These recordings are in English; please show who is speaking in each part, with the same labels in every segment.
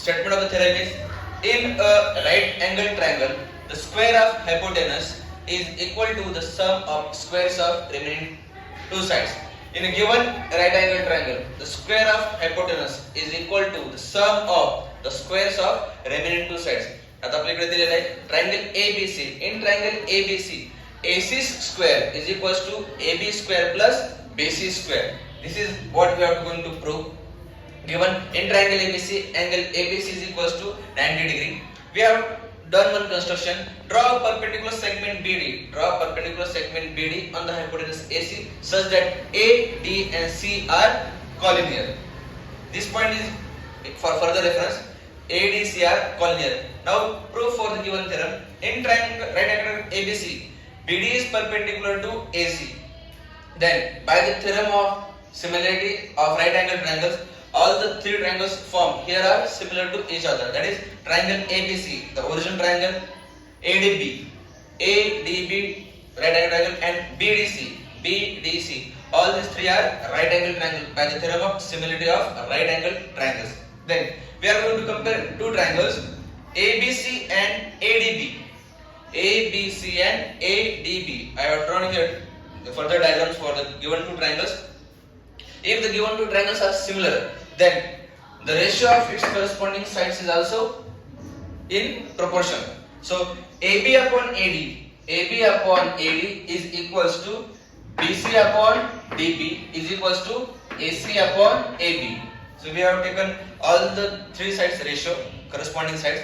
Speaker 1: statement of the theorem is, in a right angle triangle, the square of hypotenuse is equal to the sum of squares of remaining two sides. In a given right angle triangle, the square of hypotenuse is equal to the sum of the squares of remaining two sides. आता आपल्याकडे दिलेला आहे triangle ABC. In triangle ABC, AC square is equals to AB square plus BC square. This is what we are going to prove. Given in triangle ABC, angle ABC is equals to 90 degree. We have done one construction. Draw a perpendicular segment BD. Draw a perpendicular segment BD on the hypotenuse AC such that A, D and C are collinear. This point is for further reference. A, D, C are collinear. Now prove for the given theorem. In triangle right angle ABC, BD is perpendicular to AC. Then by the theorem of similarity of right angle triangles, all the three triangles formed here are similar to each other. That is triangle ABC, the origin triangle, ADB, right angle triangle, and BDC. All these three are right angle triangles by the theorem of similarity of right angle triangles. Then we are going to compare two triangles, ABC and ADB. ABC and ADB. I have drawn here the further diagrams for the given two triangles. If the given two triangles are similar, then the ratio of its corresponding sides is also in proportion. So AB upon AD is equals to BC upon DB is equals to AC upon AB. So we have taken all the three sides ratio, corresponding sides.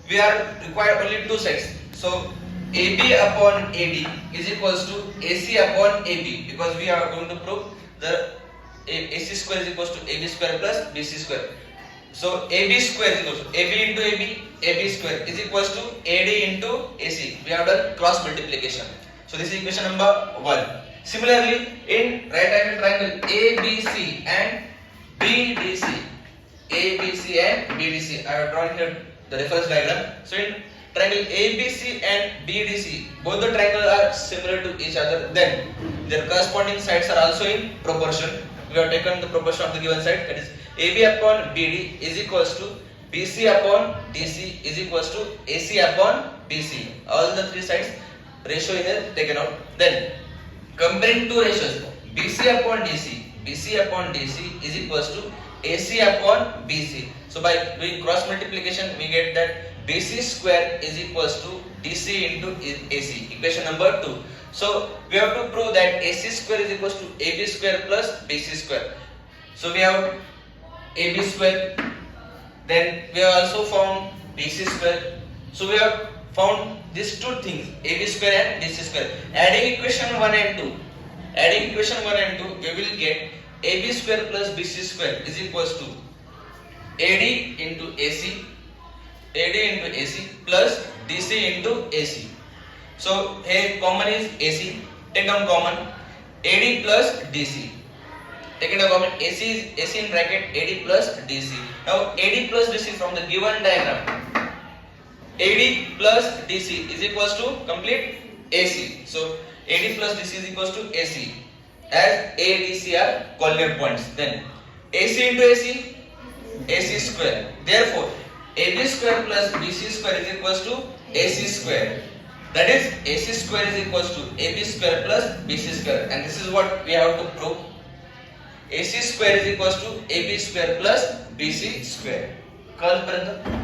Speaker 1: We are required only two sides. So AB upon AD is equals to AC upon AB, because we are going to prove the AC square is equals to AB square plus BC square. So AB square is equals to AB into AB square is equals to AD into AC. We have done cross multiplication. So this is equation number 1. Similarly, in right angle triangle ABC and BDC, I have drawn here the reference diagram. So in triangle ABC and BDC, both the triangles are similar to each other. Then their corresponding sides are also in proportion. We have taken the proportion of the given side, that is AB upon BD is equals to BC upon DC is equals to AC upon BC. All the three sides ratio is taken out. Then comparing two ratios, BC upon DC is equals to AC upon BC. So by doing cross multiplication, we get that BC square is equals to DC into AC. Equation number 2. So we have to prove that AC square is equals to AB square plus BC square. So we have AB square. Then we have also found BC square. So we have found these two things, AB square and BC square. Adding equation 1 and 2, we will get AB square plus BC square is equals to AD into AC plus DC into AC. So here common is AC, take down common, AD plus DC. Take it common, AC is AC in bracket, AD plus DC. Now AD plus DC from the given diagram, AD plus DC is equals to complete AC. So AD plus DC is equals to AC, as ADC are collinear points. Then AC into AC square. Therefore AB square plus BC square is equals to AC square. That is AC square is equals to AB square plus BC square, and this is what we have to prove. AC square is equals to AB square plus BC square. कल पर्यंत